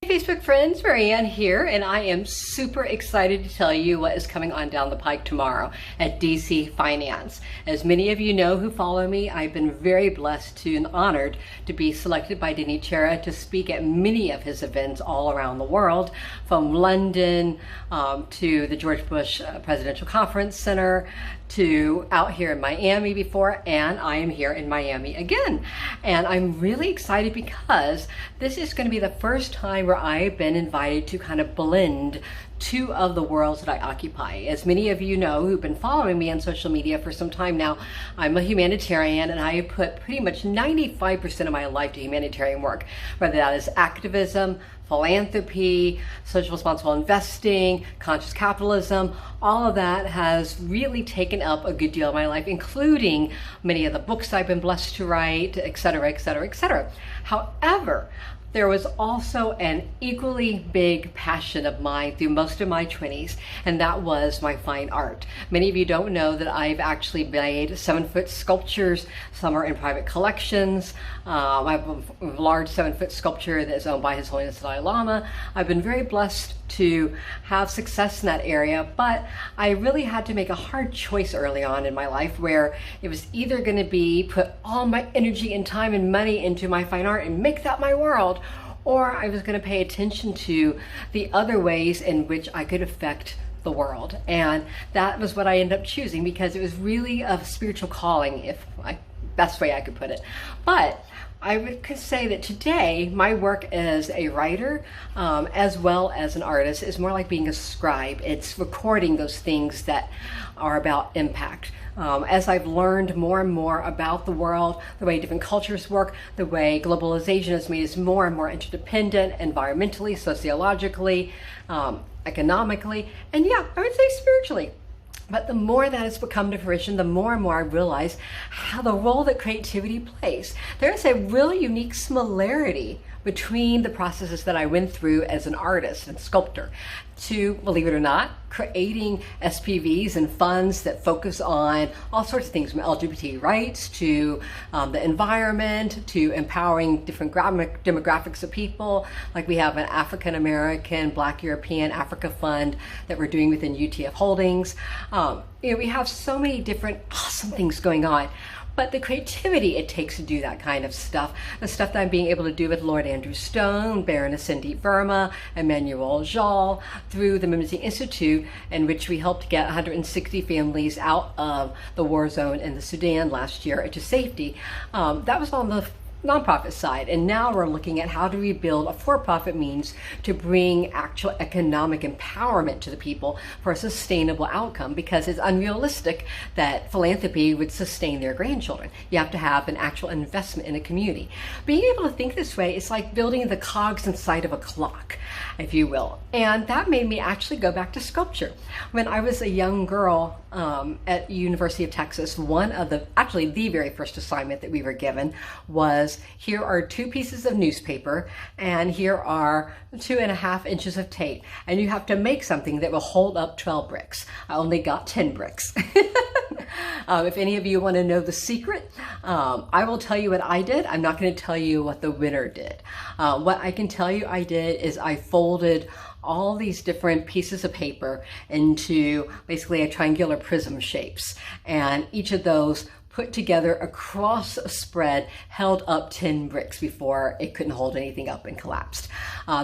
Hey Facebook friends, Marianne here, and I am super excited to tell you what is coming on down the pike tomorrow at DC Finance. As many of you know who follow me, I've been very blessed and honored to be selected by Denny Chared to speak at many of his events all around the world, from London to the George Bush Presidential Conference Center to out here in Miami before, and I am here in Miami again. And I'm really excited because this is going to be the first time where I've been invited to kind of blend two of the worlds that I occupy. As many of you know who've been following me on social media for some time now, I'm a humanitarian, and I put pretty much 95% of my life to humanitarian work, whether that is activism, philanthropy, social responsible investing, conscious capitalism. All of that has really taken up a good deal of my life, including many of the books I've been blessed to write, etc., etc., etc. However, there was also an equally big passion of mine through most of my 20s, and that was my fine art. Many of you don't know that I've actually made 7-foot sculptures. Some are in private collections. I have a large 7-foot sculpture that is owned by His Holiness Dalai Lama. I've been very blessed to have success in that area, but I really had to make a hard choice early on in my life where it was either going to be put all my energy and time and money into my fine art and make that my world, or I was going to pay attention to the other ways in which I could affect the world. And that was what I ended up choosing because it was really a spiritual calling, best way I could put it. But I could say that today my work as a writer as well as an artist is more like being a scribe. It's recording those things that are about impact. As I've learned more and more about the world, the way different cultures work, the way globalization has made us more and more interdependent, environmentally, sociologically, economically, and yeah, I would say spiritually. But the more that has become to fruition, the more and more I realize how the role that creativity plays. There is a really unique similarity between the processes that I went through as an artist and sculptor to, believe it or not, creating SPVs and funds that focus on all sorts of things, from LGBT rights to the environment to empowering different demographics of people. Like we have an African American, Black European Africa fund that we're doing within UTF Holdings. We have so many different awesome things going on. But the creativity it takes to do that kind of stuff, the stuff that I'm being able to do with Lord Andrew Stone, Baroness Cindy Verma, Emmanuel Jal, through the Mimsy Institute, in which we helped get 160 families out of the war zone in the Sudan last year into safety. That was on the nonprofit side, and now we're looking at how do we build a for-profit means to bring actual economic empowerment to the people for a sustainable outcome, because it's unrealistic that philanthropy would sustain their grandchildren. You have to have an actual investment in a community. Being able to think this way is like building the cogs inside of a clock, if you will. And that made me actually go back to sculpture. When I was a young girl at University of Texas, actually the very first assignment that we were given was, here are 2 pieces of newspaper and here are 2.5 inches of tape, and you have to make something that will hold up 12 bricks. I only got 10 bricks. If any of you want to know the secret, I will tell you what I did. I'm not going to tell you what the winner did. What I can tell you I did is I folded all these different pieces of paper into basically a triangular prism shapes, and each of those put together across a spread held up 10 bricks before it couldn't hold anything up and collapsed.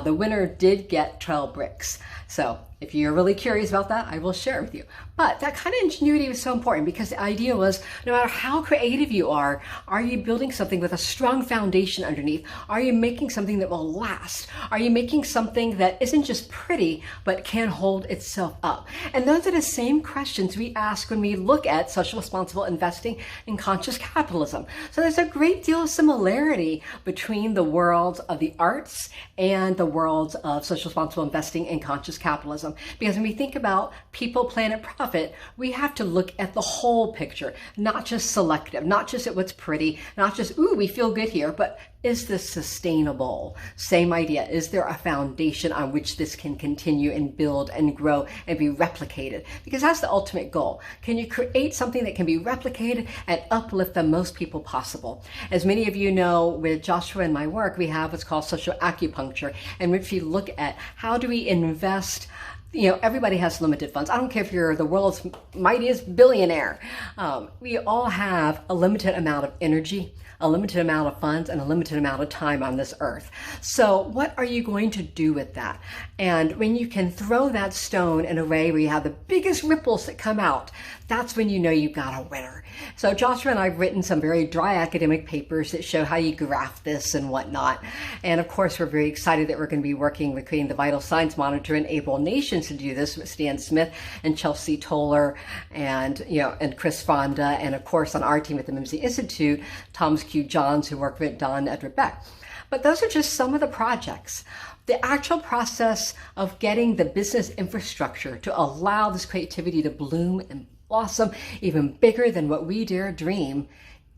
The winner did get 12 bricks. So if you're really curious about that, I will share it with you. But that kind of ingenuity was so important, because the idea was, no matter how creative you are you building something with a strong foundation underneath? Are you making something that will last? Are you making something that isn't just pretty, but can hold itself up? And those are the same questions we ask when we look at social responsible investing and conscious capitalism. So there's a great deal of similarity between the worlds of the arts and the worlds of social responsible investing and conscious capitalism. Because when we think about people, planet, profit, we have to look at the whole picture, not just selective, not just at what's pretty, not just, ooh, we feel good here, but Is this sustainable? Same idea. Is there a foundation on which this can continue and build and grow and be replicated? Because that's the ultimate goal. Can you create something that can be replicated and uplift the most people possible? As many of you know, with Joshua and my work, we have what's called social acupuncture, in which we look at how do we invest. Everybody has limited funds. I don't care if you're the world's mightiest billionaire. We all have a limited amount of energy, a limited amount of funds, and a limited amount of time on this earth. So what are you going to do with that? And when you can throw that stone in a way where you have the biggest ripples that come out, that's when you know you've got a winner. So Joshua and I have written some very dry academic papers that show how you graph this and whatnot. And of course, we're very excited that we're going to be working with creating the Vital Signs Monitor and Able Nations to do this with Stan Smith and Chelsea Toller and Chris Fonda, and of course on our team at the Mimsy Institute, Thomas Q. Johns, who worked with Don Edward Beck. But those are just some of the projects. The actual process of getting the business infrastructure to allow this creativity to bloom and blossom even bigger than what we dare dream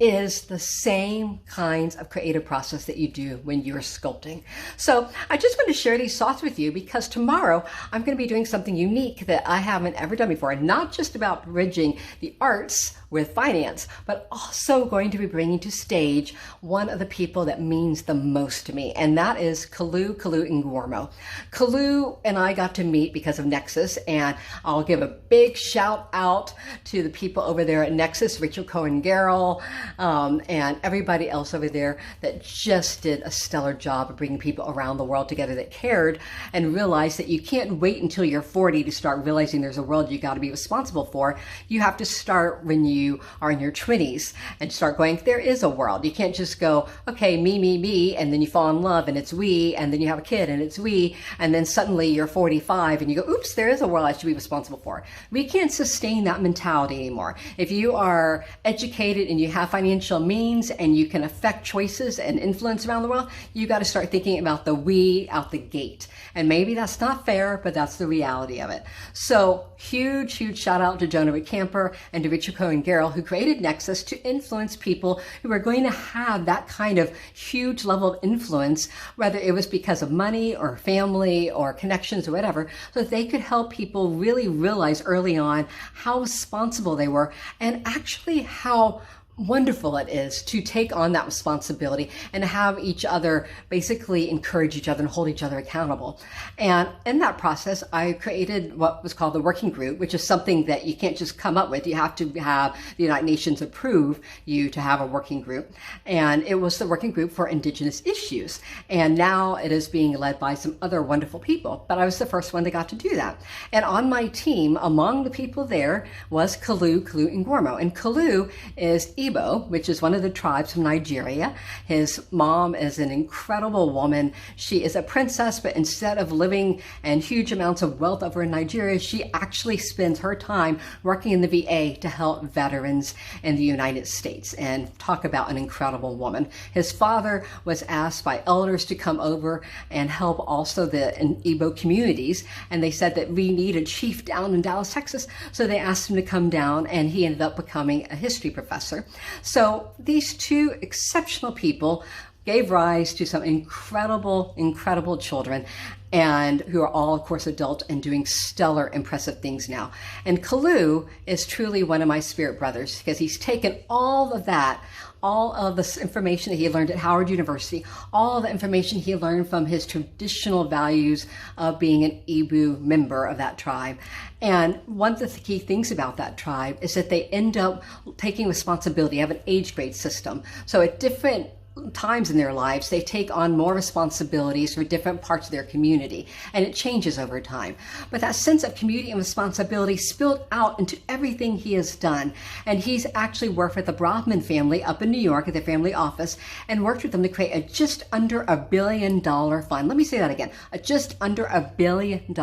is the same kinds of creative process that you do when you're sculpting. So I just want to share these thoughts with you because tomorrow I'm going to be doing something unique that I haven't ever done before, not just about bridging the arts with finance, but also going to be bringing to stage one of the people that means the most to me, and that is Kalu Kalu Ugwuomo. Kalu and I got to meet because of Nexus, and I'll give a big shout out to the people over there at Nexus, Rachel Cohen-Garrell, and everybody else over there that just did a stellar job of bringing people around the world together that cared and realized that you can't wait until you're 40 to start realizing there's a world you got to be responsible for. You have to start when you are in your 20s and start going, there is a world. You can't just go, okay, me, and then you fall in love and it's we, and then you have a kid and it's we, and then suddenly you're 45 and you go, oops, there is a world I should be responsible for. We can't sustain that mentality anymore. If you are educated and you have financial means and you can affect choices and influence around the world, you got to start thinking about the we out the gate. And maybe that's not fair, but that's the reality of it. So huge shout out to Jonah Camper and to Richard Cohen-Garrell, who created Nexus to influence people who are going to have that kind of huge level of influence, whether it was because of money or family or connections or whatever, so that they could help people really realize early on how responsible they were and actually how wonderful it is to take on that responsibility and have each other basically encourage each other and hold each other accountable. And in that process, I created what was called the working group, which is something that you can't just come up with. You have to have the United Nations approve you to have a working group. And it was the working group for Indigenous issues. And now it is being led by some other wonderful people. But I was the first one that got to do that. And on my team, among the people there was Kalu Kalu Ugwuomo. And Kalu is Igbo, which is one of the tribes from Nigeria. His mom is an incredible woman. She is a princess, but instead of living in huge amounts of wealth over in Nigeria, she actually spends her time working in the VA to help veterans in the United States. And talk about an incredible woman. His father was asked by elders to come over and help also the Igbo communities. And they said that we need a chief down in Dallas, Texas. So they asked him to come down, and he ended up becoming a history professor. So these two exceptional people gave rise to some incredible children, and who are all, of course, adult and doing stellar, impressive things now. And Kalu is truly one of my spirit brothers because he's taken all of that, all of this information that he learned at Howard University, all of the information he learned from his traditional values of being an Igbo member of that tribe. And one of the key things about that tribe is that they end up taking responsibility, have an age grade system. So at different times in their lives, they take on more responsibilities for different parts of their community, and it changes over time. But that sense of community and responsibility spilled out into everything he has done. And he's actually worked with the Brahmin family up in New York at the family office and worked with them to create a just under $1 billion fund. Let me say that again, a just under $1 billion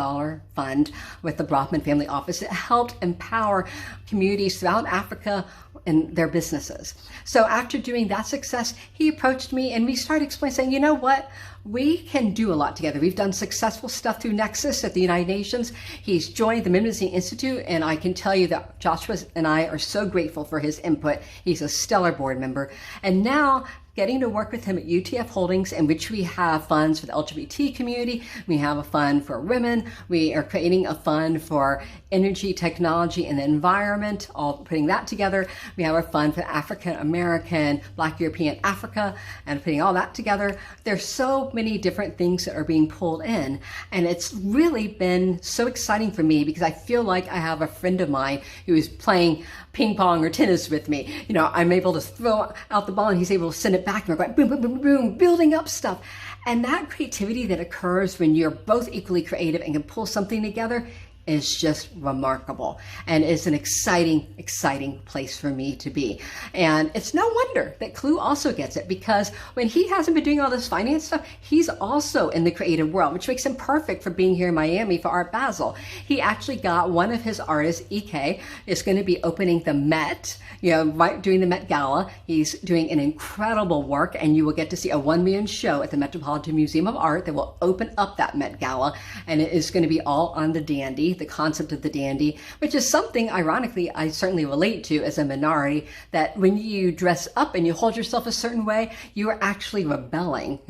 fund with the Brahmin family office that helped empower communities throughout Africa in their businesses. So after doing that success, he approached me and we started explaining, saying, you know what? We can do a lot together. We've done successful stuff through Nexus at the United Nations. He's joined the Mimsy Institute, and I can tell you that Joshua and I are so grateful for his input. He's a stellar board member. And now, getting to work with him at UTF Holdings, in which we have funds for the LGBT community. We have a fund for women. We are creating a fund for energy, technology, and the environment, all putting that together. We have our fund for African American, Black European Africa, and putting all that together. There's so many different things that are being pulled in, and it's really been so exciting for me because I feel like I have a friend of mine who is playing ping pong or tennis with me. You know, I'm able to throw out the ball and he's able to send it back, and we're going boom, boom, boom, boom, building up stuff. And that creativity that occurs when you're both equally creative and can pull something together is just remarkable, and is an exciting place for me to be. And it's no wonder that Kalu also gets it, because when he hasn't been doing all this finance stuff, he's also in the creative world, which makes him perfect for being here in Miami for Art Basel. He actually got one of his artists, EK, is going to be opening the Met, you know, right doing the Met Gala. He's doing an incredible work, and you will get to see a one-man show at the Metropolitan Museum of Art that will open up that Met Gala, and it is going to be all on the dandy, the concept of the dandy, which is something, ironically, I certainly relate to as a minority, that when you dress up and you hold yourself a certain way, you are actually rebelling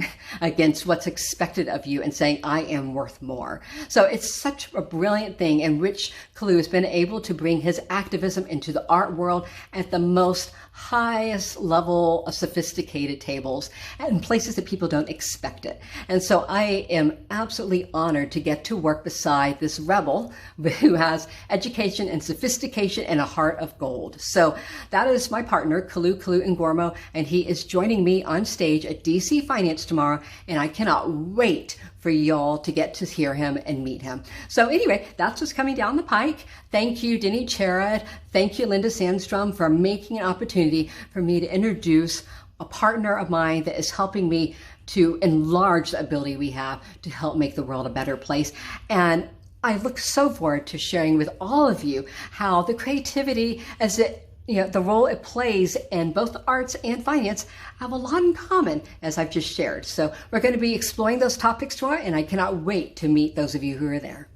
against what's expected of you and saying, I am worth more. So it's such a brilliant thing in which Kalu has been able to bring his activism into the art world at the most highest level of sophisticated tables and places that people don't expect it. And so I am absolutely honored to get to work beside this rebel who has education and sophistication and a heart of gold. So that is my partner, Kalu Kalu Ugwuomo, and he is joining me on stage at DC Finance tomorrow, and I cannot wait for y'all to get to hear him and meet him. So anyway, that's what's coming down the pike. Thank you, Denny, Chared. Thank you, Linda Sandström, for making an opportunity for me to introduce a partner of mine that is helping me to enlarge the ability we have to help make the world a better place. And I look so forward to sharing with all of you how the creativity, as it, you know, the role it plays in both arts and finance, have a lot in common, as I've just shared. So we're going to be exploring those topics tomorrow, and I cannot wait to meet those of you who are there.